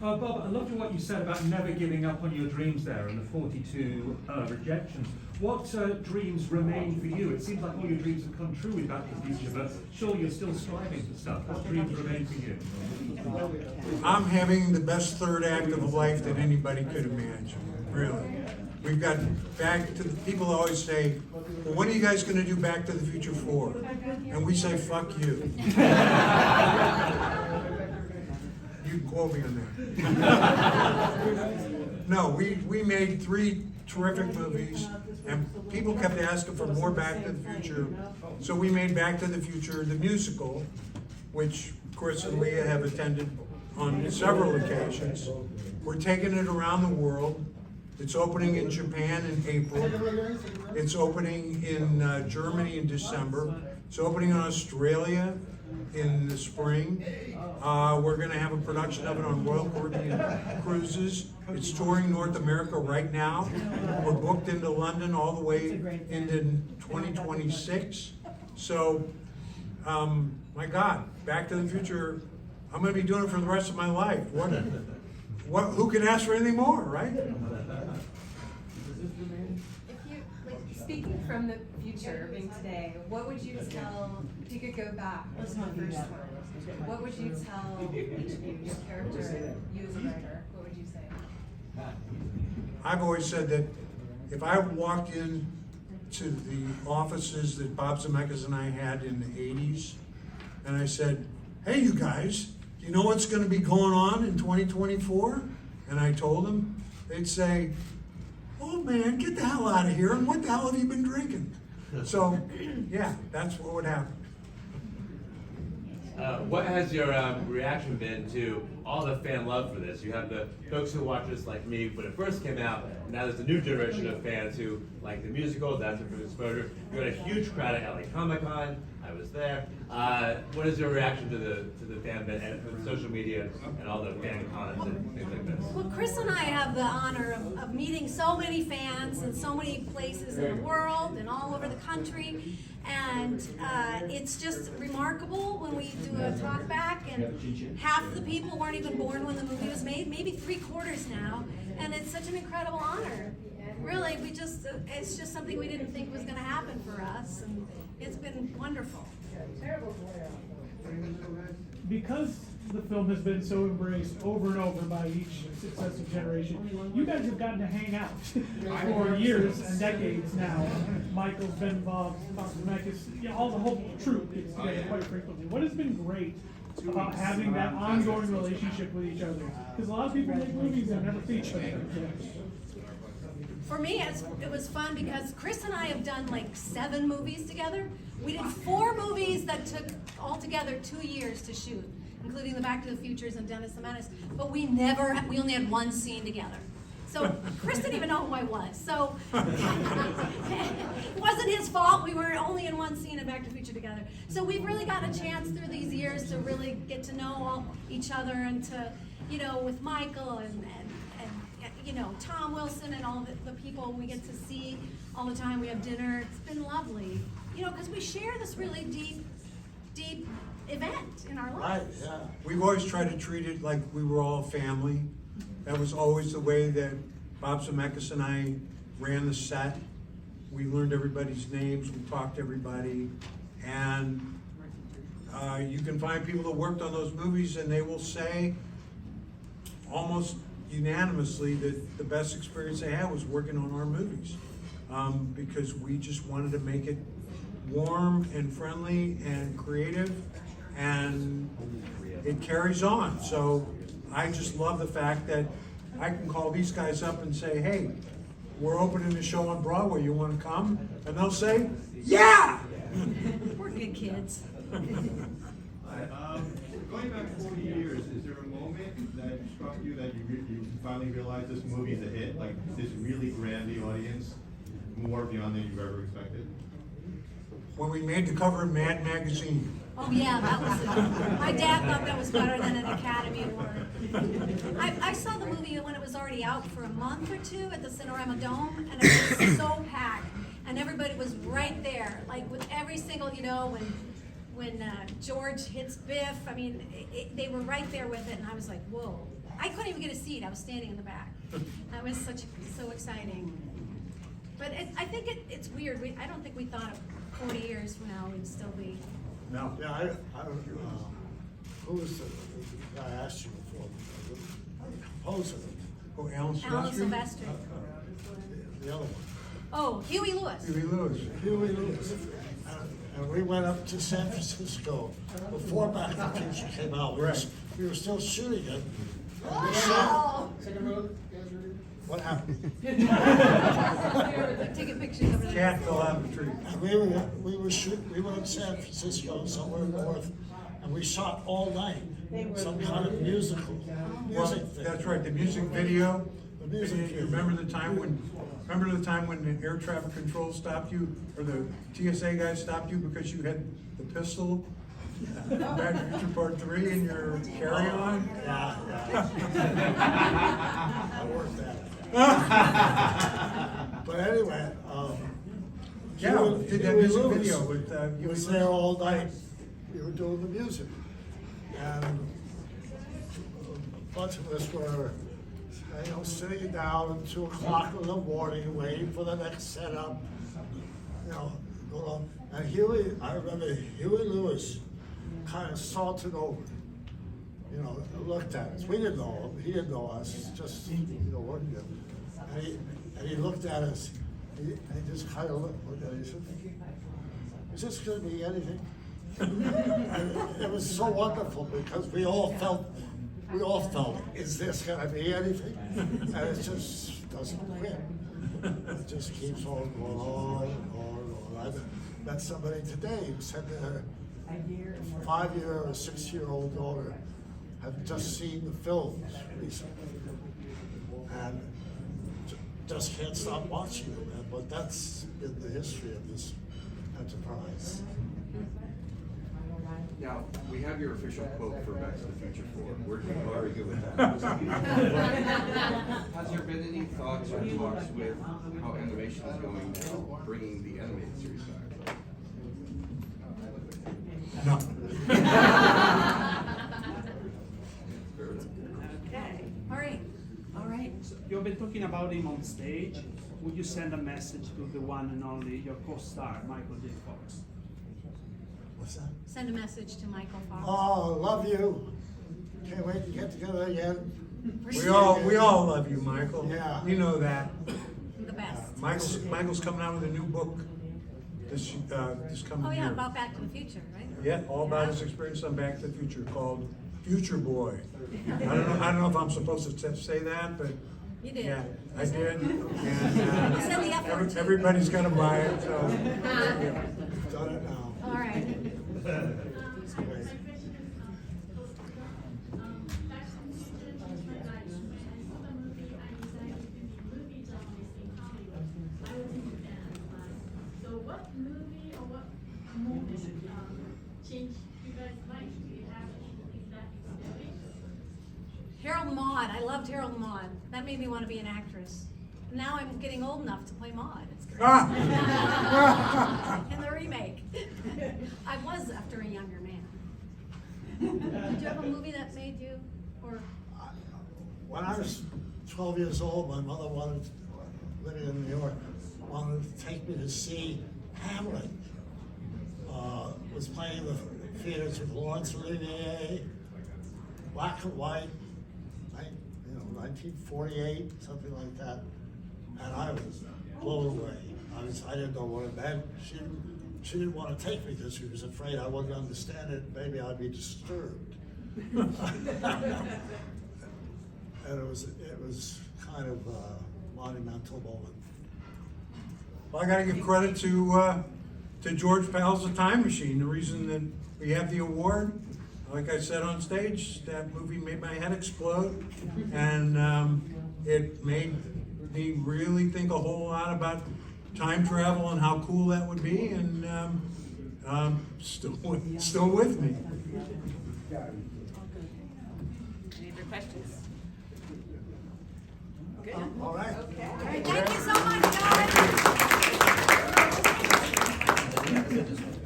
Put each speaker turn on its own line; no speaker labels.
Bob, I loved what you said about never giving up on your dreams there and the 42 rejections. What dreams remain for you? It seems like all your dreams have come true with Back to the Future, but sure, you're still striving for stuff. What dreams remain for you?
I'm having the best third act of life that anybody could imagine, really. We've got Back to the, people always say, well, when are you guys gonna do Back to the Future 4? And we say, fuck you. You can quote me on that. No, we made 3 terrific movies, and people kept asking for more Back to the Future. So we made Back to the Future, the musical, which Chris and Lea have attended on several occasions. We're taking it around the world. It's opening in Japan in April. It's opening in Germany in December. It's opening in Australia in the spring. We're going to have a production of it on Royal Caribbean Cruises. It's touring North America right now. We're booked into London all the way into 2026. So, my God, Back to the Future, I'm going to be doing it for the rest of my life. Who can ask for anything more, right?
Speaking from the future, being today, what would you tell, if you could go back to the first one, what would you tell each of you, your character, you as a writer, what would you say?
I've always said that if I walked in to the offices that Bob Zemeckis and I had in the 80s, and I said, hey, you guys, do you know what's going to be going on in 2024? And I told them, they'd say, oh man, get the hell out of here, and what the hell have you been drinking? So, yeah, that's what would happen.
What has your reaction been to all the fan love for this? You have the folks who watch this like me when it first came out, and now there's a new generation of fans who like the musical, that's their first exposure. You had a huge crowd at LA Comic-Con, I was there. What is your reaction to the fan base and social media and all the fan comments and things like this?
Well, Chris and I have the honor of meeting so many fans in so many places in the world and all over the country. And it's just remarkable when we do a talk back, and half the people weren't even born when the movie was made, maybe 3/4 now, and it's such an incredible honor. Really, it's just something we didn't think was going to happen for us, and it's been wonderful.
Because the film has been so embraced over and over by each successive generation, you guys have gotten to hang out for years and decades now. Michael's been involved, Bob Zemeckis, all the whole troupe gets together quite frequently. What has been great about having that ongoing relationship with each other? Because a lot of people make movies and never see each other.
For me, it was fun because Chris and I have done like 7 movies together. We did 4 movies that took altogether 2 years to shoot, including the Back to the Futures and Dennis the Menace. But we only had 1 scene together. So Chris didn't even know who I was. So it wasn't his fault. We were only in 1 scene in Back to the Future together. So we've really got a chance through these years to really get to know each other, and to, with Michael and Tom Wilson and all the people we get to see all the time. We have dinner. It's been lovely, because we share this really deep event in our lives.
Yeah. We've always tried to treat it like we were all family. That was always the way that Bob Zemeckis and I ran the set. We learned everybody's names, we talked to everybody, and you can find people that worked on those movies and they will say almost unanimously that the best experience they had was working on our movies, because we just wanted to make it warm and friendly and creative, and it carries on. So I just love the fact that I can call these guys up and say, hey, we're opening a show on Broadway, you want to come? And they'll say, yeah!
We're good kids.
Going back 40 years, is there a moment that struck you that you finally realized this movie is a hit? Like, this really grabbed the audience more beyond than you've ever expected?
When we made the cover of Mad Magazine.
Oh yeah, that was my dad thought that was better than an Academy Award. I saw the movie when it was already out for a month or 2 at the Cinerama Dome, and it was so packed, and everybody was right there, like with every single, when George hits Biff. I mean, they were right there with it, and I was like, whoa. I couldn't even get a seat, I was standing in the back. That was so exciting. But I think it's weird, I don't think we thought 40 years from now we'd still be.
No.
Yeah, I don't, who was the guy I asked you before? The composer,
Oh, Alan
Alan
Silvestri?
Silvestri.
the other one.
Oh, Huey Lewis.
Huey Lewis.
Huey Lewis. And we went up to San Francisco before Back to the Future came out.
Right.
We were still shooting it. And we
Wow.
what happened?
Taking pictures of it.
Cat fell out of the tree.
And we were in San Francisco, somewhere north, and we shot all night, some kind of musical,
Well,
music thing.
that's right, the music video.
The music
You
video.
remember the time when the air traffic control stopped you, or the TSA guy stopped you because you had the pistol? Back to Future Part 3 in your carry-on?
Yeah. I worked that. But anyway,
Yeah, we did that
Huey
music
Lewis
video with, Huey
was
Lewis.
there all night. We were doing the music. And a bunch of us were, sitting down at 2 o'clock in the morning, waiting for the next setup. Going on. And I remember Huey Lewis kind of sauntered over, looked at us. We didn't know him, he didn't know us, just, working at him. And he looked at us, and he just kind of looked at us, he said, is this gonna be anything? And it was so wonderful because we all felt, is this gonna be anything? And it just doesn't quit. It just keeps on going on and on and on. I met somebody today who said that her 5-year or 6-year-old daughter had just seen the films recently and just can't stop watching them. But that's been the history of this enterprise.
Now, we have your official quote for Back to the Future 4. Where do you argue with that? Has there been any thoughts or talks with how animation is going now, bringing the animated series back?
No.
Okay, all right.
You've been talking about him on stage. Would you send a message to the one and only, your co-star, Michael J. Fox?
What's that?
Send a message to Michael Fox.
Oh, love you. Can't wait to get together again.
We all love you, Michael.
Yeah.
You know that.
The best.
Michael's coming out with a new book this coming
Oh
year.
yeah, about Back to the Future, right?
Yeah, all about his experience on Back to the Future, called Future Boy. I don't know if I'm supposed to say that, but
You did.
yeah, I did. And
You said the F word too.
everybody's gonna buy it, so.
Done it now.
All right.
It's great.
So what movie or what moment changed you guys' life? Do you have that experience?
Harold Maude. I loved Harold Maude. That made me want to be an actress. Now I'm getting old enough to play Maude. It's great. In the remake. I was after a younger man. Did you have a movie that made you, or?
When I was 12 years old, my mother living in New York, wanted to take me to see Hamlet. Was playing in the theaters with Laurence Olivier, black and white, 1948, something like that. And I was blown away. I didn't know what it meant. She didn't want to take me because she was afraid I wouldn't understand it. Maybe I'd be disturbed. And it was kind of a monumental moment.
Well, I gotta give credit to George Pal's The Time Machine. The reason that we have the award, like I said on stage, that movie made my head explode. And it made me really think a whole lot about time travel and how cool that would be, and still with me.
Any other questions? Good.
All right.
All right, thank you so much, guys.